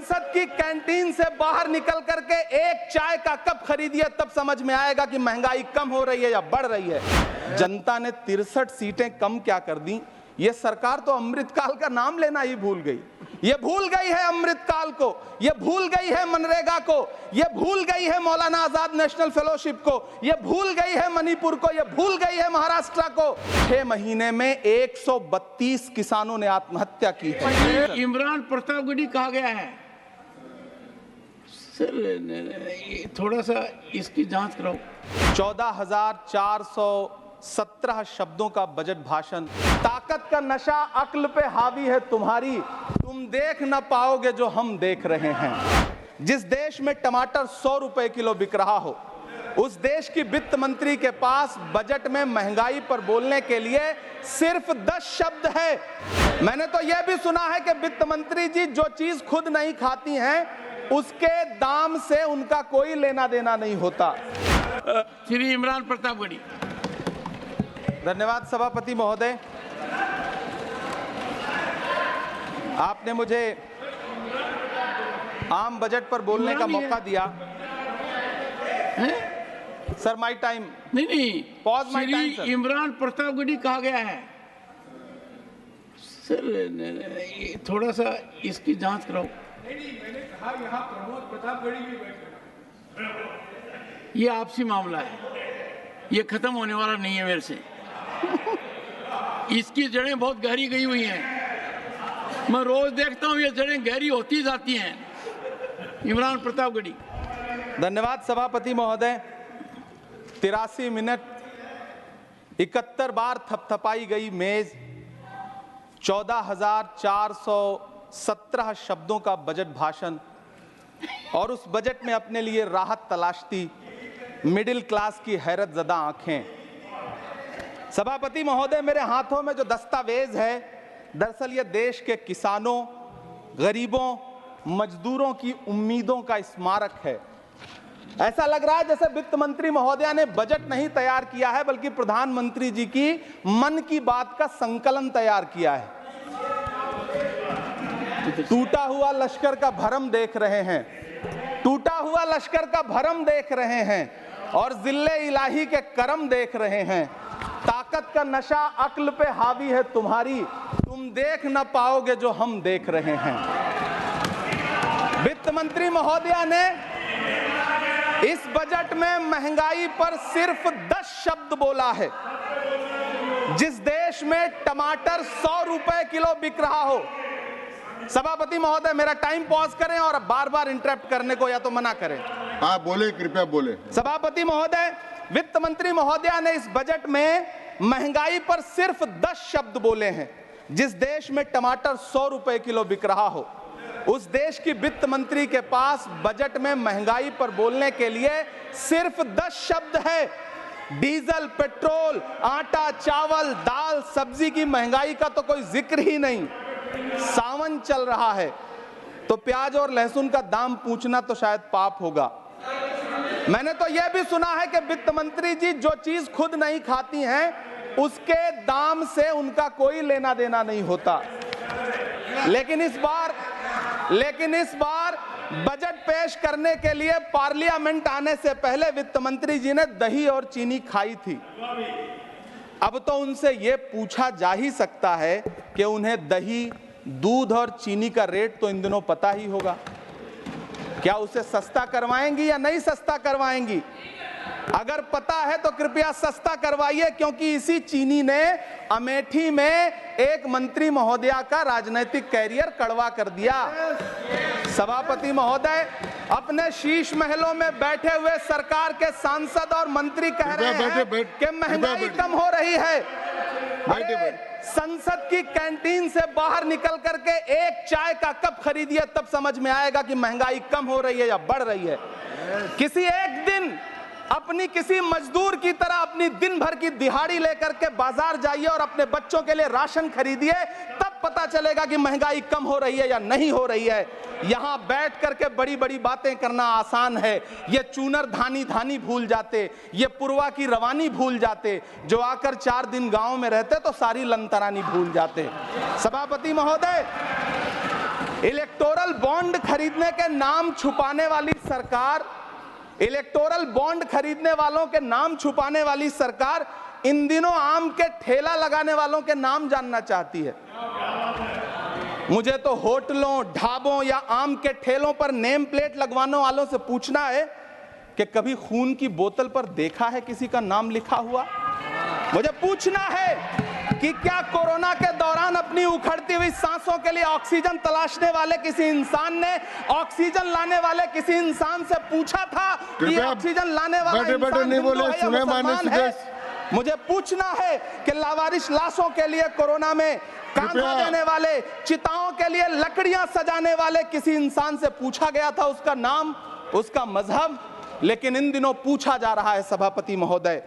संसद की कैंटीन से बाहर निकल करके एक चाय का कप खरीदिए, तब समझ में आएगा कि महंगाई कम हो रही है या बढ़ रही है। जनता ने 63 सीटें कम क्या कर दी? ये सरकार तो अमृतकाल का नाम लेना ही भूल गई। ये भूल गई है अमृतकाल को, ये भूल गई है मनरेगा को, ये भूल गई है मौलाना आजाद नेशनल फेलोशिप को, ये भूल गई है मणिपुर को, ये भूल गई है महाराष्ट्र को। 6 महीने में 132 किसानों ने आत्महत्या की है। इमरान प्रतापगढ़ी कहा गया है सर, थोड़ा सा इसकी जांच कराओ। 14,417 शब्दों का बजट भाषण। ताकत का नशा अक्ल पे हावी है तुम्हारी, तुम देख न पाओगे जो हम देख रहे हैं। जिस देश में टमाटर 100 रुपए किलो बिक रहा हो, उस देश की वित्त मंत्री के पास बजट में महंगाई पर बोलने के लिए सिर्फ 10 शब्द है। मैंने तो यह भी सुना है कि वित्त मंत्री जी जो चीज खुद नहीं खाती हैं, उसके दाम से उनका कोई लेना देना नहीं होता। श्री इमरान प्रतापगढ़ी। धन्यवाद सभापति महोदय, आपने मुझे आम बजट पर बोलने का मौका दिया। Sir my time. नहीं, pause my time sir. Imran Pratapgarhi कहा गया है सर, थोड़ा सा इसकी जांच कराओ। मैंने कहा यहाँ प्रमोद प्रतापगढ़ी भी बैठे। ये आपसी मामला है, ये खत्म होने वाला नहीं है मेरे से। इसकी जड़ें बहुत गहरी गई हुई हैं, मैं रोज देखता हूँ ये जड़ें गहरी होती जाती हैं। इमरान प्रतापगढ़ी। धन्यवाद सभापति महोदय। 83 मिनट 71 बार थपथपाई गई मेज, 14,417 शब्दों का बजट भाषण, और उस बजट में अपने लिए राहत तलाशती मिडिल क्लास की हैरत ज़दा आंखें। सभापति महोदय, मेरे हाथों में जो दस्तावेज है, दरअसल ये देश के किसानों, गरीबों, मजदूरों की उम्मीदों का स्मारक है। ऐसा लग रहा है जैसे वित्त मंत्री महोदया ने बजट नहीं तैयार किया है, बल्कि प्रधानमंत्री जी की मन की बात का संकलन तैयार किया है। टूटा हुआ लश्कर का भरम देख रहे हैं, टूटा हुआ लश्कर का भरम देख रहे हैं, और जिल्ले इलाही के करम देख रहे हैं। ताकत का नशा अक्ल पे हावी है तुम्हारी, तुम देख न पाओगे जो हम देख रहे हैं। वित्त मंत्री महोदया ने इस बजट में महंगाई पर सिर्फ 10 शब्द बोला है। जिस देश में टमाटर 100 रुपए किलो बिक रहा हो। सभापति महोदय, मेरा टाइम पॉज करें और बार बार इंटरप्ट करने को या तो मना करें। हाँ बोले, कृपया बोले। सभापति महोदय, वित्त मंत्री महोदया ने इस बजट में महंगाई पर सिर्फ 10 शब्द बोले हैं। जिस देश में टमाटर 100 रुपए किलो बिक रहा हो, उस देश की वित्त मंत्री के पास बजट में महंगाई पर बोलने के लिए सिर्फ 10 शब्द है। डीजल, पेट्रोल, आटा, चावल, दाल, सब्जी की महंगाई का तो कोई जिक्र ही नहीं। सावन चल रहा है तो प्याज और लहसुन का दाम पूछना तो शायद पाप होगा। मैंने तो यह भी सुना है कि वित्त मंत्री जी जो चीज खुद नहीं खाती हैं, उसके दाम से उनका कोई लेना देना नहीं होता। लेकिन इस बार बजट पेश करने के लिए पार्लियामेंट आने से पहले वित्त मंत्री जी ने दही और चीनी खाई थी। अब तो उनसे यह पूछा जा ही सकता है कि उन्हें दही, दूध और चीनी का रेट तो इन दिनों पता ही होगा। क्या उसे सस्ता करवाएंगी या नहीं सस्ता करवाएंगी? अगर पता है तो कृपया सस्ता करवाइए, क्योंकि इसी चीनी ने अमेठी में एक मंत्री महोदया का राजनीतिक कैरियर कड़वा कर दिया। सभापति महोदय, अपने शीश महलों में बैठे हुए सरकार के सांसद और मंत्री कह रहे हैं कि महंगाई कम हो रही है। संसद की कैंटीन से बाहर निकल करके एक चाय का कप खरीदिए, तब समझ में आएगा कि महंगाई कम हो रही है या बढ़ रही है। किसी एक दिन अपनी किसी मजदूर की तरह अपनी दिन भर की दिहाड़ी लेकर के बाजार जाइए और अपने बच्चों के लिए राशन खरीदिए, तब पता चलेगा कि महंगाई कम हो रही है या नहीं हो रही है। यहां बैठ करके बड़ी बड़ी बातें करना आसान है। ये चूनर धानी धानी भूल जाते, ये पुरवा की रवानी भूल जाते, जो आकर 4 दिन गांव में रहते तो सारी लंतरानी भूल जाते। सभापति महोदय, इलेक्टोरल बॉन्ड खरीदने के नाम छुपाने वाली सरकार, इलेक्टोरल बॉन्ड खरीदने वालों के नाम छुपाने वाली सरकार इन दिनों आम के ठेला लगाने वालों के नाम जानना चाहती है। मुझे तो होटलों, ढाबों या आम के ठेलों पर नेम प्लेट लगवाने वालों से पूछना है कि कभी खून की बोतल पर देखा है किसी का नाम लिखा हुआ? मुझे पूछना है कि क्या कोरोना के दौरान अपनी उखड़ती हुई सांसों के लिए ऑक्सीजन तलाशने वाले किसी इंसान ने ऑक्सीजन लाने वाले किसी इंसान से पूछा था कि ऑक्सीजन लाने वाला इंसान हिंदू है या मुसलमान है? मुझे पूछना है कि लावारिस लाशों के लिए कोरोना में कांधा देने वाले, चिताओं के लिए लकड़ियां सजाने वाले किसी इंसान से पूछा गया था उसका नाम, उसका मजहब? लेकिन इन दिनों पूछा जा रहा है सभापति महोदय।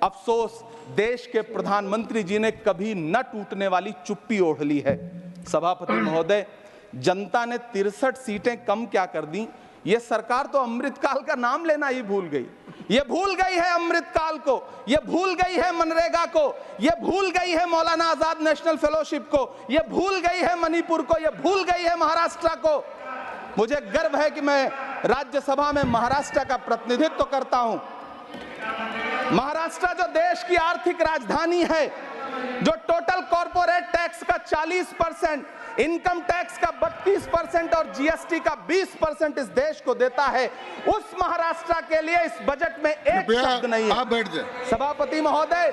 अफसोस, देश के प्रधानमंत्री जी ने कभी न टूटने वाली चुप्पी ओढ़ ली है। सभापति महोदय, जनता ने 63 सीटें कम क्या कर दी? ये सरकार तो अमृतकाल का नाम लेना ही भूल गई। ये भूल गई है अमृतकाल को, ये भूल गई है मनरेगा को, ये भूल गई है मौलाना आजाद नेशनल फेलोशिप को, ये भूल गई है मणिपुर को, ये भूल गई है महाराष्ट्र को। मुझे गर्व है कि मैं राज्यसभा में महाराष्ट्र का प्रतिनिधित्व करता हूं। महाराष्ट्र जो देश की आर्थिक राजधानी है, जो टोटल कॉर्पोरेट टैक्स का 40%, इनकम टैक्स का 32% और जीएसटी का 20% इस देश को देता है, उस महाराष्ट्र के लिए इस बजट में एक शब्द नहीं है। आप बैठ जाए। सभापति महोदय,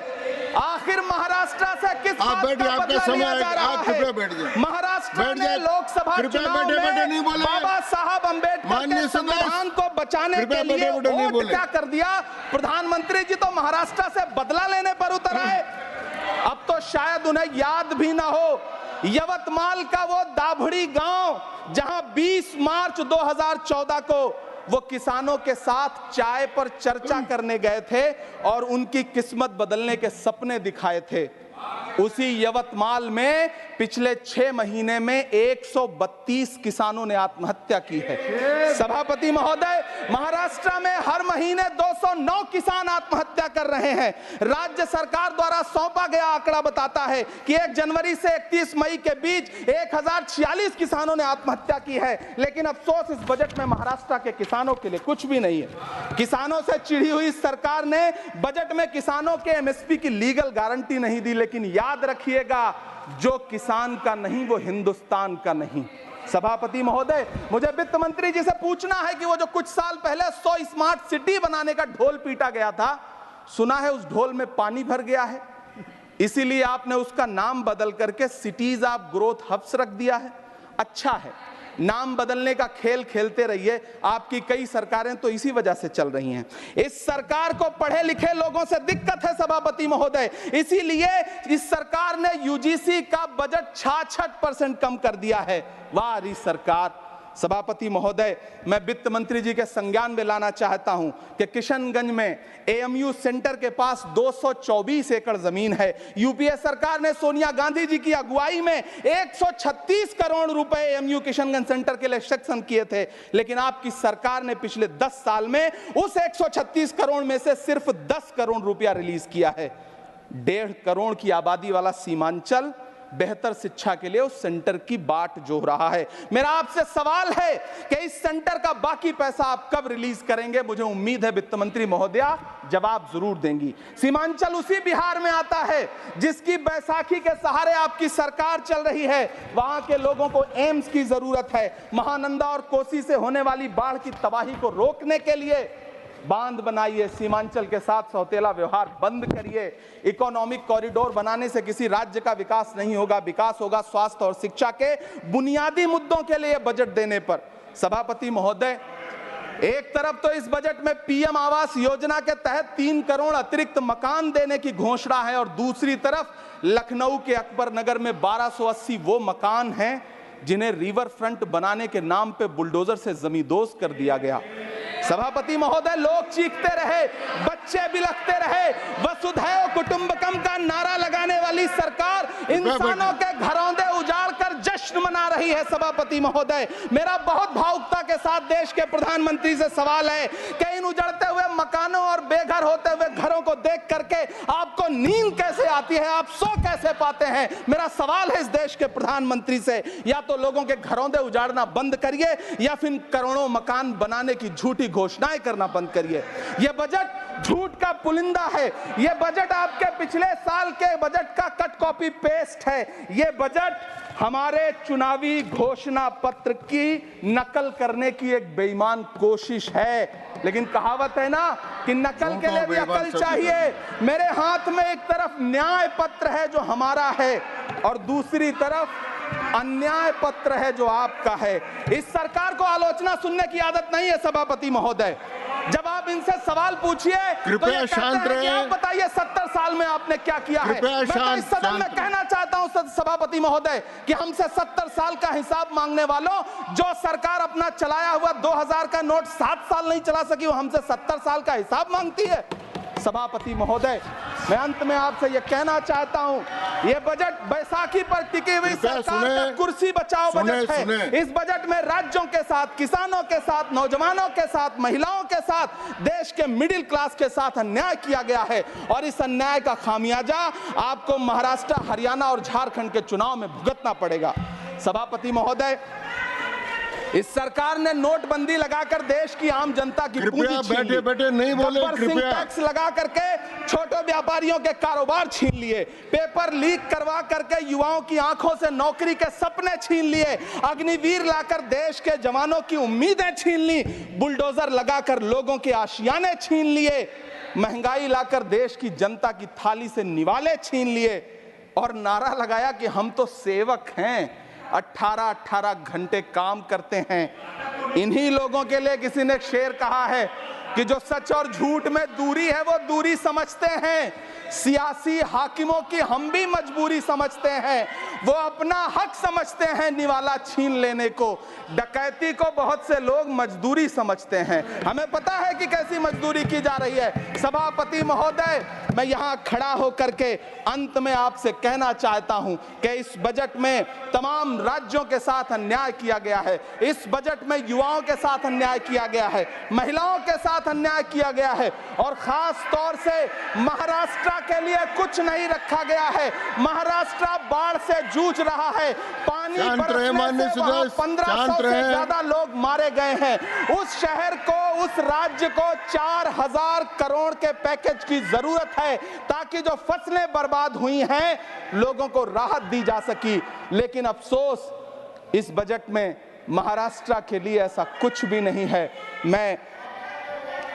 आखिर महाराष्ट्र से किस बात का बदला लिया जा रहा है? महाराष्ट्र में लोकसभा चुनाव में बाबा साहब अम्बेडकर के संविधान को बचाने के लिए वोट क्या कर दिया? प्रधानमंत्री जी तो महाराष्ट्र से बदला लेने पर उतर आए। अब तो शायद उन्हें याद भी ना हो यवतमाल का वो दाभड़ी गांव जहां 20 मार्च 2014 को वो किसानों के साथ चाय पर चर्चा करने गए थे और उनकी किस्मत बदलने के सपने दिखाए थे। उसी यवतमाल में पिछले 6 महीने में 132 किसानों ने आत्महत्या की है। सभापति महोदय, महाराष्ट्र में हर महीने 209 किसान आत्महत्या कर रहे हैं। राज्य सरकार द्वारा सौंपा गया आंकड़ा बताता है कि 1 जनवरी से 31 मई के बीच 1046 किसानों ने आत्महत्या की है। लेकिन अफसोस, इस बजट में महाराष्ट्र के किसानों के लिए कुछ भी नहीं है। किसानों से चिढ़ी हुई सरकार ने बजट में किसानों के एमएसपी की लीगल गारंटी नहीं दी। लेकिन याद रखिएगा, जो किसान का नहीं वो हिंदुस्तान का नहीं। सभापति महोदय, मुझे वित्त मंत्री जी से पूछना है कि वो जो कुछ साल पहले 100 स्मार्ट सिटी बनाने का ढोल पीटा गया था, सुना है उस ढोल में पानी भर गया है, इसीलिए आपने उसका नाम बदल करके सिटीज ऑफ ग्रोथ हब्स रख दिया है। अच्छा है, नाम बदलने का खेल खेलते रहिए। आपकी कई सरकारें तो इसी वजह से चल रही हैं। इस सरकार को पढ़े लिखे लोगों से दिक्कत है सभापति महोदय, इसीलिए इस सरकार ने यूजीसी का बजट 66% कम कर दिया है। वाह री सरकार। सभापति महोदय, मैं वित्त मंत्री जी के संज्ञान में लाना चाहता हूं कि किशनगंज में एएमयू सेंटर के पास 224 एकड़ जमीन है। यूपीए सरकार ने सोनिया गांधी जी की अगुवाई में 136 करोड़ रुपए एएमयू किशनगंज सेंटर के लिए सेक्शन किए थे। लेकिन आपकी सरकार ने पिछले 10 साल में उस 136 करोड़ में से सिर्फ 10 करोड़ रुपया रिलीज किया है। 1.5 करोड़ की आबादी वाला सीमांचल बेहतर शिक्षा के लिए उस सेंटर की बाट जोह रहा है। मेरा आपसे सवाल है कि इस सेंटर का बाकी पैसा आप कब रिलीज करेंगे? मुझे उम्मीद है वित्त मंत्री महोदया जवाब जरूर देंगी। सीमांचल उसी बिहार में आता है जिसकी बैसाखी के सहारे आपकी सरकार चल रही है। वहां के लोगों को एम्स की जरूरत है। महानंदा और कोसी से होने वाली बाढ़ की तबाही को रोकने के लिए बांध बनाइए, सीमांचल के साथ सौतेला व्यवहार बंद करिए। इकोनॉमिक कॉरिडोर बनाने से किसी राज्य का विकास नहीं होगा, विकास होगा स्वास्थ्य और शिक्षा के बुनियादी मुद्दों के लिए बजट देने पर। सभापति महोदय, एक तरफ तो इस बजट में पीएम आवास योजना के तहत 3 करोड़ अतिरिक्त मकान देने की घोषणा है और दूसरी तरफ लखनऊ के अकबर नगर में 1280 वो मकान हैं जिन्हें रिवर फ्रंट बनाने के नाम पे बुलडोजर से जमींदोज कर दिया गया। सभापति महोदय, लोग चीखते रहे, बच्चे बिलखते रहे, वसुधैव कुटुंबकम का नारा लगाने वाली सरकार इंसानों के घरौंदे उजाड़ कर जश्न मना रही है। सभापति महोदय, मेरा बहुत भावुकता के साथ देश के प्रधानमंत्री से सवाल है कि दिन उजड़ते हुए मकानों और बेघर होते हुए घरों को देख करके आपको नींद कैसे आती है, आप सो कैसे पाते हैं? मेरा सवाल है इस देश के प्रधानमंत्री से, या तो लोगों के घरों से उजाड़ना बंद करिए या फिर करोड़ों मकान बनाने की झूठी घोषणाएं करना बंद करिए। यह बजट झूठ का पुलिंदा है, यह बजट आपके पिछले साल के बजट का कट कॉपी पेस्ट है, यह बजट हमारे चुनावी घोषणा पत्र की नकल करने की एक बेईमान कोशिश है। लेकिन कहावत है ना कि नकल के लिए भी अकल चाहिए। मेरे हाथ में एक तरफ न्याय पत्र है जो हमारा है और दूसरी तरफ अन्याय पत्र है जो आपका है। इस सरकार को आलोचना सुनने की आदत नहीं है सभापति महोदय। जब आप इनसे सवाल पूछिए तो ये कहते हैं कि आप बताइए 70 साल में आपने क्या किया है। मैं तो इस सदन में कहना चाहता हूं सभापति महोदय कि हमसे 70 साल का हिसाब मांगने वालों, जो सरकार अपना चलाया हुआ 2000 का नोट 7 साल नहीं चला सकी, वो हमसे 70 साल का हिसाब मांगती है। सभापति महोदय, मैं अंत में आपसे यह कहना चाहता हूं, यह बजट बैसाखी पर टिकी हुई सरकार का कुर्सी बचाओ बजट है। इस बजट में राज्यों के साथ, किसानों के साथ, नौजवानों के साथ, महिलाओं के साथ, देश के मिडिल क्लास के साथ अन्याय किया गया है और इस अन्याय का खामियाजा आपको महाराष्ट्र, हरियाणा और झारखंड के चुनाव में भुगतना पड़ेगा। सभापति महोदय, इस सरकार ने नोटबंदी लगाकर देश की आम जनता की पूंजी छीन ली। बैठे नहीं बोले, कृपया टैक्स लगा करके छोटे व्यापारियों के कारोबार छीन लिए, पेपर लीक करवा करके युवाओं की आंखों से नौकरी के सपने छीन लिए, अग्निवीर लाकर देश के जवानों की उम्मीदें छीन ली, बुलडोजर लगाकर लोगों के आशियाने छीन लिए, महंगाई लाकर देश की जनता की थाली से निवाले छीन लिए और नारा लगाया कि हम तो सेवक हैं, 18-18 घंटे काम करते हैं। इन्हीं लोगों के लिए किसी ने शेर कहा है कि जो सच और झूठ में दूरी है वो दूरी समझते हैं। सियासी हाकिमों की हम भी मजबूरी समझते हैं, वो अपना हक समझते हैं निवाला छीन लेने को। डकैती को बहुत से लोग मजदूरी समझते हैं। हमें पता है कि कैसी मजदूरी की जा रही है। सभापति महोदय, मैं यहाँ खड़ा होकर के अंत में आपसे कहना चाहता हूँ कि इस बजट में तमाम राज्यों के साथ अन्याय किया गया है। इस बजट में युवाओं के साथ अन्याय किया गया है, महिलाओं के साथ अन्याय किया गया है और खास तौर से महाराष्ट्र के लिए कुछ नहीं रखा गया है। महाराष्ट्र बाढ़ से जूझ रहा है, पानी बरसने से वहां 1500 से ज्यादा लोग मारे गए हैं। उस शहर को, उस राज्य को 4000 करोड़ के पैकेज की जरूरत है ताकि जो फसलें बर्बाद हुई हैं लोगों को राहत दी जा सकी। लेकिन अफसोस, इस बजट में महाराष्ट्र के लिए ऐसा कुछ भी नहीं है। मैं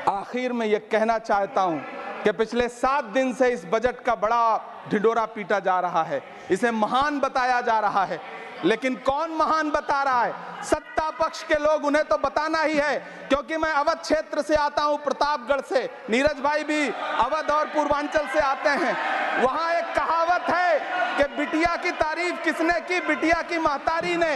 आखिर में यह कहना चाहता हूं कि पिछले 7 दिन से इस बजट का बड़ा ढिंढोरा पीटा जा रहा है, इसे महान बताया जा रहा है। लेकिन कौन महान बता रहा है? सत्ता पक्ष के लोग, उन्हें तो बताना ही है, क्योंकि मैं अवध क्षेत्र से आता हूं, प्रतापगढ़ से। नीरज भाई भी अवध और पूर्वांचल से आते हैं। वहां एक कहावत है कि बिटिया की तारीफ किसने की? बिटिया की महतारी ने,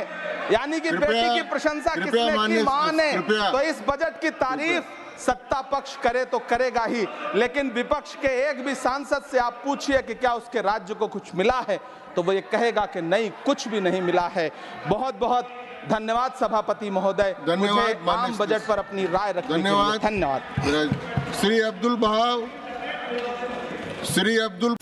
यानी कि बेटी की प्रशंसा किसने की? मां ने। तो इस बजट की तारीफ सत्ता पक्ष करे तो करेगा ही, लेकिन विपक्ष के एक भी सांसद से आप पूछिए कि क्या उसके राज्य को कुछ मिला है, तो वो ये कहेगा कि नहीं, कुछ भी नहीं मिला है। बहुत बहुत धन्यवाद सभापति महोदय, मुझे आम बजट पर अपनी राय रखने के लिए धन्यवाद। श्री अब्दुल बहाव, श्री अब्दुल